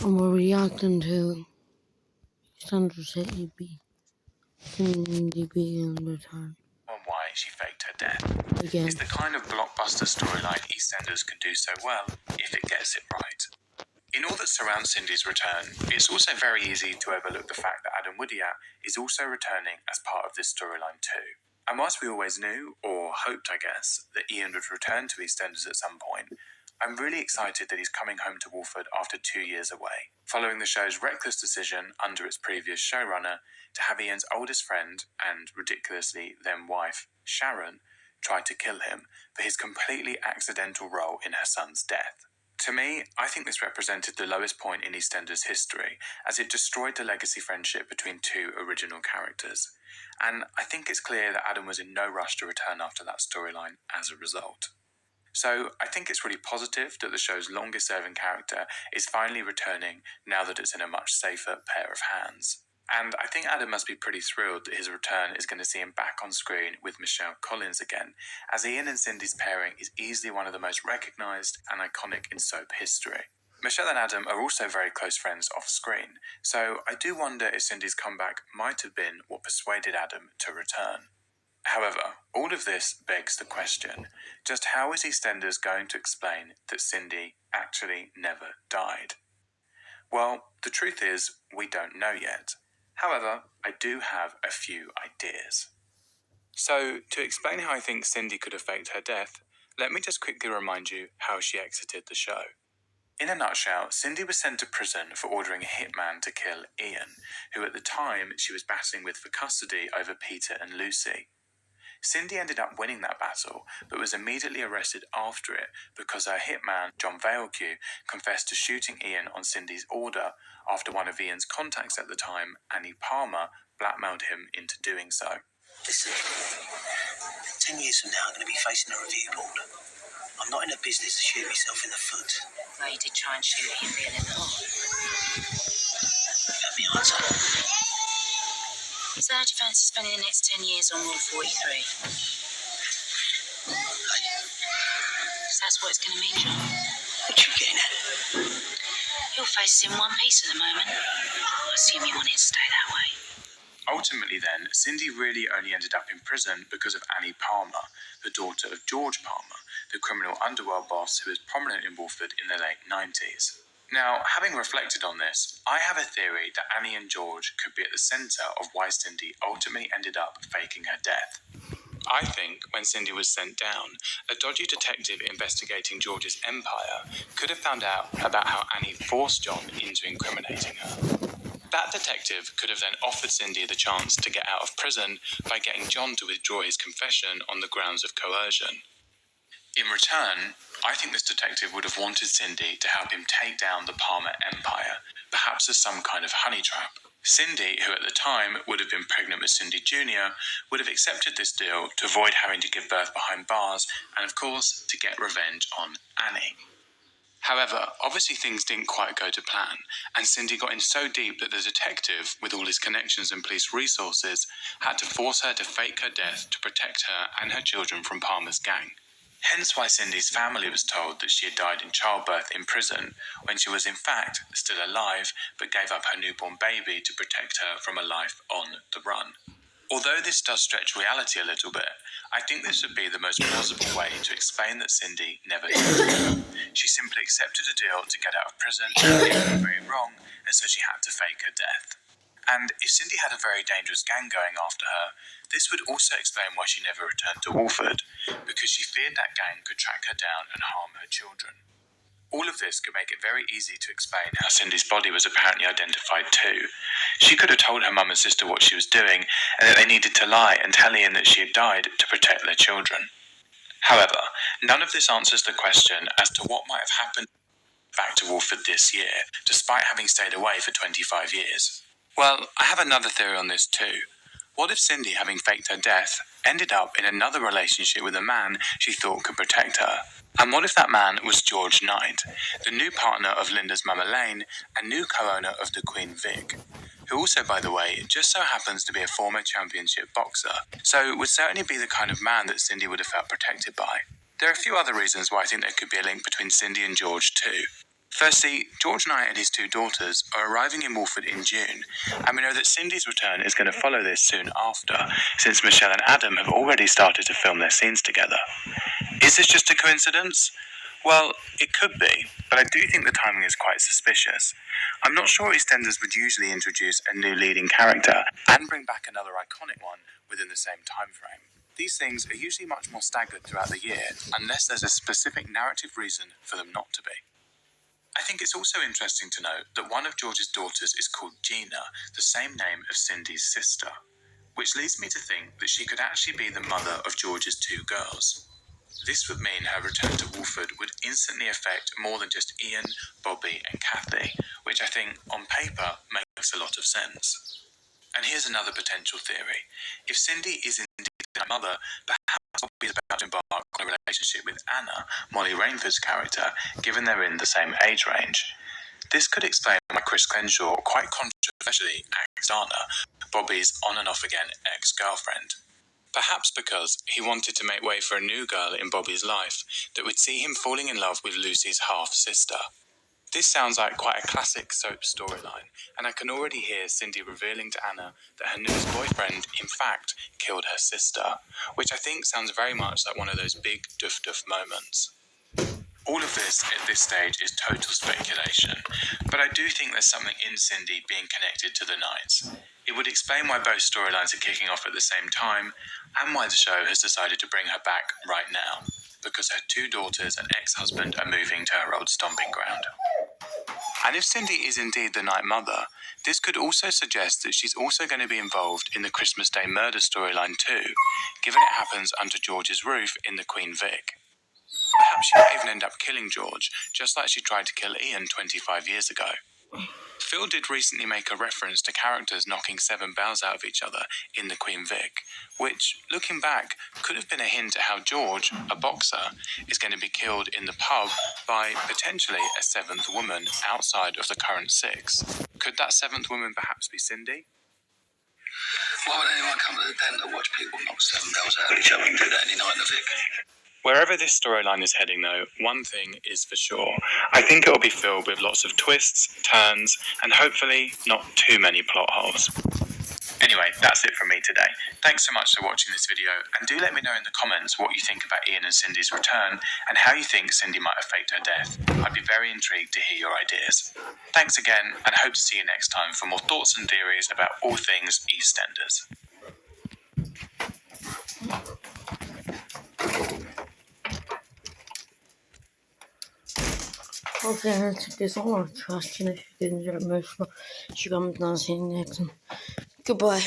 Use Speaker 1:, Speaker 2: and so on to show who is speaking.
Speaker 1: And we're reacting to Eastenders hit EB. Cindy Beale in return.
Speaker 2: On why she faked her death.
Speaker 1: Again.
Speaker 2: It's the kind of blockbuster storyline Eastenders can do so well if it gets it right. In all that surrounds Cindy's return, it's also very easy to overlook the fact that Adam Woodyat is also returning as part of this storyline too. And whilst we always knew, or hoped I guess, that Ian would return to Eastenders at some point, I'm really excited that he's coming home to Walford after 2 years away, following the show's reckless decision under its previous showrunner to have Ian's oldest friend and, ridiculously, then wife, Sharon, try to kill him for his completely accidental role in her son's death. To me, I think this represented the lowest point in EastEnders history, as it destroyed the legacy friendship between two original characters. And I think it's clear that Adam was in no rush to return after that storyline as a result. So I think it's really positive that the show's longest-serving character is finally returning now that it's in a much safer pair of hands. And I think Adam must be pretty thrilled that his return is going to see him back on screen with Michelle Collins again, as Ian and Cindy's pairing is easily one of the most recognised and iconic in soap history. Michelle and Adam are also very close friends off-screen, so I do wonder if Cindy's comeback might have been what persuaded Adam to return. However, all of this begs the question, just how is EastEnders going to explain that Cindy actually never died? Well, the truth is, we don't know yet. However, I do have a few ideas. So, to explain how I think Cindy could have faked her death, let me just quickly remind you how she exited the show. In a nutshell, Cindy was sent to prison for ordering a hitman to kill Ian, who at the time she was battling with for custody over Peter and Lucy. Cindy ended up winning that battle, but was immediately arrested after it because her hitman, John Valeque, confessed to shooting Ian on Cindy's order after one of Ian's contacts at the time, Annie Palmer, blackmailed him into doing so.
Speaker 3: Listen, 10 years from now I'm going to be facing a review board. I'm not in a business to shoot myself in the foot.
Speaker 4: Well, you did try and shoot him Beale in the heart.
Speaker 3: Let me answer.
Speaker 4: So how do you fancy spending the next 10 years on Rule 43? So that's what it's going to mean, John.
Speaker 3: What you getting at?
Speaker 4: Your face is in one piece at the moment. I assume you want it to stay that way.
Speaker 2: Ultimately then, Cindy really only ended up in prison because of Annie Palmer, the daughter of George Palmer, the criminal underworld boss who was prominent in Walford in the late 90s. Now, having reflected on this, I have a theory that Annie and George could be at the centre of why Cindy ultimately ended up faking her death. I think when Cindy was sent down, a dodgy detective investigating George's empire could have found out about how Annie forced John into incriminating her. That detective could have then offered Cindy the chance to get out of prison by getting John to withdraw his confession on the grounds of coercion. In return, I think this detective would have wanted Cindy to help him take down the Palmer empire, perhaps as some kind of honey trap. Cindy, who at the time would have been pregnant with Cindy Jr., would have accepted this deal to avoid having to give birth behind bars and, of course, to get revenge on Annie. However, obviously things didn't quite go to plan, and Cindy got in so deep that the detective, with all his connections and police resources, had to force her to fake her death to protect her and her children from Palmer's gang. Hence why Cindy's family was told that she had died in childbirth in prison, when she was in fact still alive, but gave up her newborn baby to protect her from a life on the run. Although this does stretch reality a little bit, I think this would be the most plausible way to explain that Cindy never died. She simply accepted a deal to get out of prison, it went very wrong, and so she had to fake her death. And if Cindy had a very dangerous gang going after her, this would also explain why she never returned to Walford, because she feared that gang could track her down and harm her children. All of this could make it very easy to explain how Cindy's body was apparently identified too. She could have told her mum and sister what she was doing, and that they needed to lie and tell Ian that she had died to protect their children. However, none of this answers the question as to what might have happened back to Walford this year, despite having stayed away for 25 years. Well, I have another theory on this too. What if Cindy, having faked her death, ended up in another relationship with a man she thought could protect her? And what if that man was George Knight, the new partner of Linda's mum Elaine and new co-owner of the Queen Vic, who also, by the way, just so happens to be a former championship boxer, so would certainly be the kind of man that Cindy would have felt protected by. There are a few other reasons why I think there could be a link between Cindy and George too. Firstly, George Knight and his two daughters are arriving in Wolford in June, and we know that Cindy's return is going to follow this soon after, since Michelle and Adam have already started to film their scenes together. Is this just a coincidence? Well, it could be, but I do think the timing is quite suspicious. I'm not sure Eastenders would usually introduce a new leading character and bring back another iconic one within the same time frame. These things are usually much more staggered throughout the year, unless there's a specific narrative reason for them not to be. I think it's also interesting to note that one of George's daughters is called Gina, the same name of Cindy's sister, which leads me to think that she could actually be the mother of George's two girls. This would mean her return to Wolford would instantly affect more than just Ian, Bobby and Kathy, which I think, on paper, makes a lot of sense. And here's another potential theory. If Cindy is indeed her mother, perhaps Bobby is about to embark on a relationship with Anna, Molly Rainford's character, given they're in the same age range. This could explain why Chris Crenshaw quite controversially axed Anna, Bobby's on and off again ex-girlfriend. Perhaps because he wanted to make way for a new girl in Bobby's life that would see him falling in love with Lucy's half-sister. This sounds like quite a classic soap storyline, and I can already hear Cindy revealing to Anna that her newest boyfriend, in fact, killed her sister, which I think sounds very much like one of those big duff-duff moments. All of this, at this stage, is total speculation, but I do think there's something in Cindy being connected to the Knights. It would explain why both storylines are kicking off at the same time, and why the show has decided to bring her back right now, because her two daughters and ex-husband are moving to her old stomping ground. And if Cindy is indeed the Night Mother, this could also suggest that she's also going to be involved in the Christmas Day murder storyline too, given it happens under George's roof in the Queen Vic. Perhaps she might even end up killing George, just like she tried to kill Ian 25 years ago. Phil did recently make a reference to characters knocking 7 bells out of each other in the Queen Vic, which, looking back, could have been a hint at how George, a boxer, is going to be killed in the pub by potentially a 7th woman outside of the current 6. Could that 7th woman perhaps be Cindy?
Speaker 3: Why would anyone come to the den to watch people knock 7 bells out of each other and do that any night in the Vic?
Speaker 2: Wherever this storyline is heading, though, one thing is for sure. I think it will be filled with lots of twists, turns, and hopefully not too many plot holes. Anyway, that's it from me today. Thanks so much for watching this video, and do let me know in the comments what you think about Ian and Cindy's return, and how you think Cindy might have faked her death. I'd be very intrigued to hear your ideas. Thanks again, and I hope to see you next time for more thoughts and theories about all things Eastenders.
Speaker 1: Hopefully, I took this a lot of trust, and if you didn't get emotional, you come down and see you next time. Goodbye.